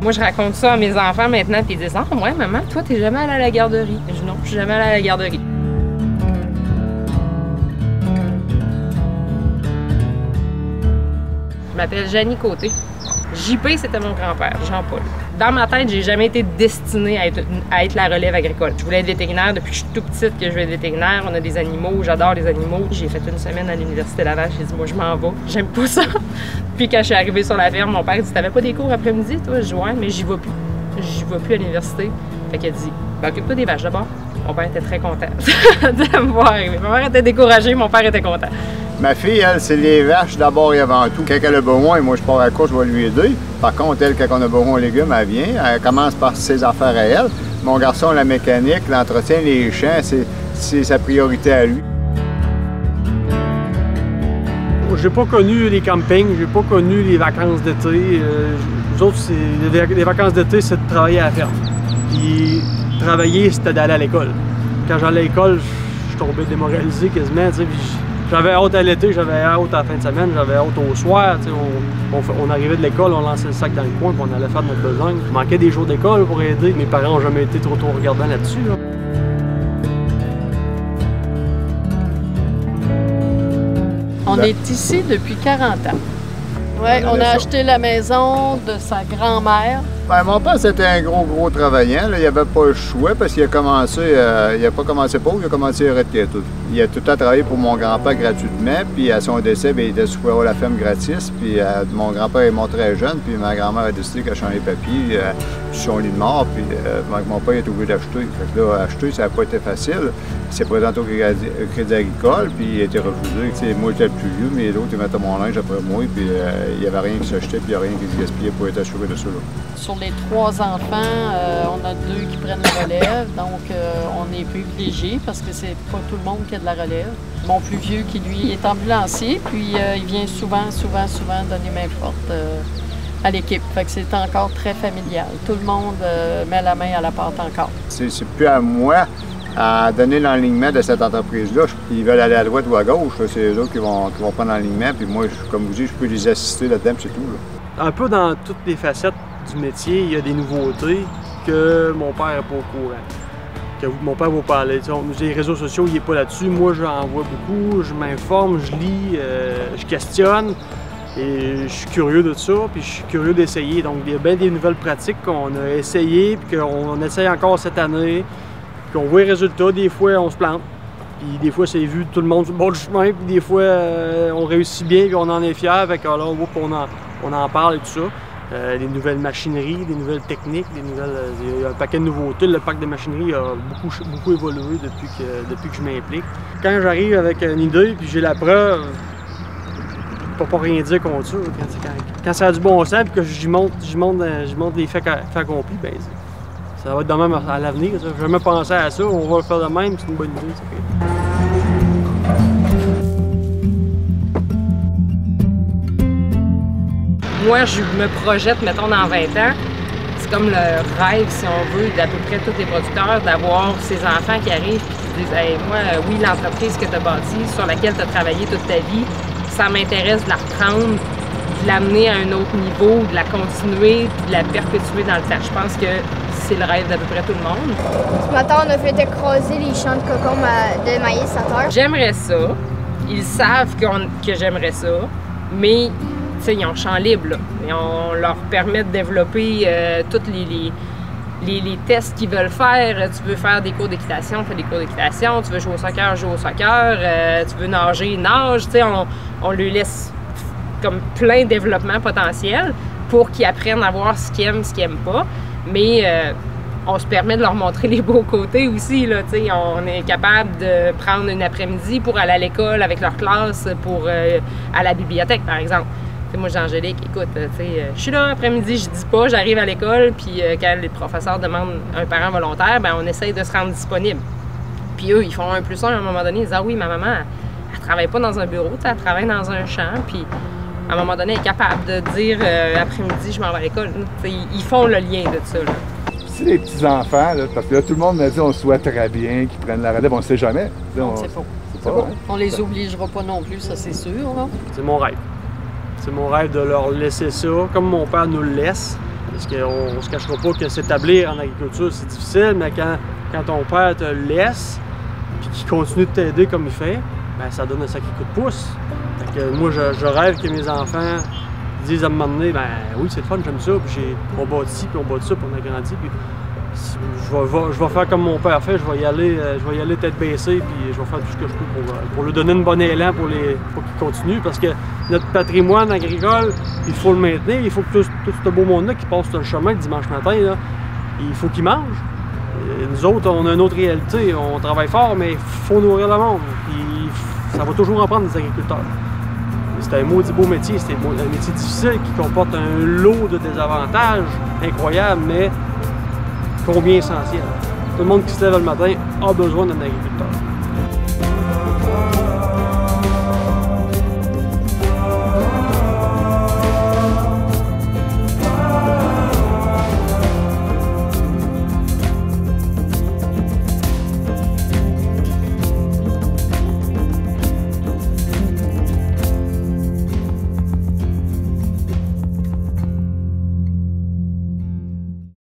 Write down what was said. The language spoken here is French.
Moi, je raconte ça à mes enfants maintenant, puis ils disent « Ah, ouais, maman, toi, t'es jamais allée à la garderie. » Je dis « Non, je suis jamais allée à la garderie. » Je m'appelle Janie Côté. JP, c'était mon grand-père, Jean-Paul. Dans ma tête, j'ai jamais été destinée à être la relève agricole. Je voulais être vétérinaire depuis que je suis tout petite que je veux être vétérinaire. On a des animaux, j'adore les animaux. J'ai fait une semaine à l'Université Laval, j'ai dit, moi, je m'en vais. J'aime pas ça. Puis quand je suis arrivée sur la ferme, mon père dit, t'avais pas des cours après-midi, toi? Je dis, ouais, mais j'y vais plus. J'y vais plus à l'université. Fait qu'elle dit, ben, occupe-toi des vaches d'abord. Mon père était très content de me voir arriver. Ma mère était découragée, mon père était content. Ma fille, elle, c'est les vaches d'abord et avant tout. Quand elle a besoin, moi, je pars à la course, je vais lui aider. Par contre, elle, quand on a besoin de légumes, elle vient. Elle commence par ses affaires à elle. Mon garçon, la mécanique, l'entretien, les champs, c'est sa priorité à lui. J'ai pas connu les campings, j'ai pas connu les vacances d'été. Nous autres, les vacances d'été, c'est de travailler à la ferme. Puis travailler, c'était d'aller à l'école. Quand j'allais à l'école, je tombais démoralisé quasiment. J'avais hâte à l'été, j'avais hâte à la fin de semaine, j'avais hâte au soir. On arrivait de l'école, on lançait le sac dans le coin, puis on allait faire notre besogne. Je manquais des jours d'école pour aider. Mes parents n'ont jamais été trop regardants là-dessus. On est ici depuis 40 ans. Ouais, on a acheté la maison de sa grand-mère. Ben, mon père, c'était un gros travaillant. Là. Il n'avait pas le choix parce qu'il a commencé, il n'a pas commencé pauvre, il a commencé retraité. Il a tout le temps travaillé pour mon grand-père gratuitement, puis à son décès, bien, il était sous la ferme gratis. Puis mon grand-père est mort très jeune, puis ma grand-mère a décidé qu'elle changeait les papiers sur son lit de mort, puis mon père est obligé d'acheter. Fait que là, acheter, ça n'a pas été facile. Il s'est présenté au Crédit Agricole, puis il a été refusé. T'sais, moi, j'étais le plus vieux, mais l'autre, il mettait mon linge après moi, puis il n'y avait rien qui s'achetait, puis il n'y a rien qui se gaspillait pour être assuré de ça. Là. Sur les 3 enfants, on a 2 qui prennent la relève, donc on est privilégiés parce que c'est pas tout le monde qui a de la relève. Mon plus vieux qui, lui, est ambulancier, puis il vient souvent donner main forte à l'équipe. Fait que c'est encore très familial. Tout le monde met la main à la pâte encore. C'est plus à moi à donner l'enlignement de cette entreprise-là. Ils veulent aller à droite ou à gauche, c'est eux qui vont prendre l'enlignement, puis moi, comme vous dites, je peux les assister là-dedans, c'est tout. Là. Un peu dans toutes les facettes du métier, il y a des nouveautés que mon père n'est pas au courant. Que mon père va parler. Les réseaux sociaux, il n'est pas là-dessus. Moi, j'en vois beaucoup, je m'informe, je lis, je questionne. Et je suis curieux de ça, puis je suis curieux d'essayer. Donc, il y a bien des nouvelles pratiques qu'on a essayées, puis qu'on essaye encore cette année. Puis on voit les résultats. Des fois, on se plante. Puis des fois, c'est vu tout le monde sur le bord du chemin. Puis des fois, on réussit bien, puis on en est fiers. Fait que là, on voit qu'on en parle et tout ça. Des nouvelles machineries, des nouvelles techniques, il y a un paquet de nouveautés. Le parc de machinerie a beaucoup évolué depuis que je m'implique. Quand j'arrive avec une idée puis j'ai la preuve, je ne peux pas rien dire contre ça. Quand ça a du bon sens et que j'y montre les faits accomplis, ben, ça va être de même à l'avenir. Je n'ai jamais pensé à ça, on va le faire de même, c'est une bonne idée. Ça fait. Moi, je me projette, mettons, dans 20 ans. C'est comme le rêve, si on veut, d'à peu près tous les producteurs, d'avoir ces enfants qui arrivent et qui disent hey, moi, oui, l'entreprise que tu as bâtie, sur laquelle tu as travaillé toute ta vie, ça m'intéresse de la reprendre, de l'amener à un autre niveau, de la continuer, puis de la perpétuer dans le temps. Je pense que c'est le rêve d'à peu près tout le monde. Ce matin, on a fait écraser les champs de cocon de maïs à terre. J'aimerais ça. Ils savent que j'aimerais ça, mais ils ont le champ libre, là. Et on leur permet de développer tous les tests qu'ils veulent faire. Tu veux faire des cours d'équitation, fais des cours d'équitation. Tu veux jouer au soccer, joue au soccer. Tu veux nager, nage. On lui laisse comme plein de développement potentiel pour qu'ils apprennent à voir ce qu'ils aiment, ce qu'ils n'aiment pas. Mais on se permet de leur montrer les beaux côtés aussi. Là, on est capable de prendre une après-midi pour aller à l'école avec leur classe, pour à la bibliothèque, par exemple. Moi, je dis Angélique, écoute, je suis là après-midi, je dis pas, j'arrive à l'école, puis quand les professeurs demandent un parent volontaire, ben on essaye de se rendre disponible. Puis eux, ils font 1+1 à un moment donné, ils disent ah oui, ma maman, elle travaille pas dans un bureau, elle travaille dans un champ, puis à un moment donné, elle est capable de dire après-midi, je m'en vais à l'école. Ils font le lien de ça. Là. Si les petits-enfants, parce que là, tout le monde me dit on souhaiterait bien qu'ils prennent la relève, on ne sait jamais. Là, on sait pas. On les obligera pas non plus, ça c'est sûr. C'est mon rêve. C'est mon rêve de leur laisser ça, comme mon père nous le laisse. Parce qu'on ne se cachera pas que s'établir en agriculture, c'est difficile, mais quand ton père te laisse, puis qu'il continue de t'aider comme il fait, ben ça donne un sacré coup de pouce. Fait que moi, je rêve que mes enfants disent à un moment donné, ben oui, c'est le fun, j'aime ça, puis on bâtit, puis on bâtit ça, puis on a grandi, puis je vais faire comme mon père fait, je vais y aller tête baissée, puis je vais faire tout ce que je peux pour lui donner une bonne élan pour qu'il continue, parce que notre patrimoine agricole, il faut le maintenir, il faut que tout ce beau monde-là qui passe sur le chemin le dimanche matin, là, il faut qu'il mange. Et nous autres, on a une autre réalité, on travaille fort, mais il faut nourrir le monde, puis ça va toujours en prendre des agriculteurs. C'est un maudit beau métier, c'est un métier difficile qui comporte un lot de désavantages incroyables, mais combien essentiel. Tout le monde qui se lève le matin a besoin d'un agriculteur.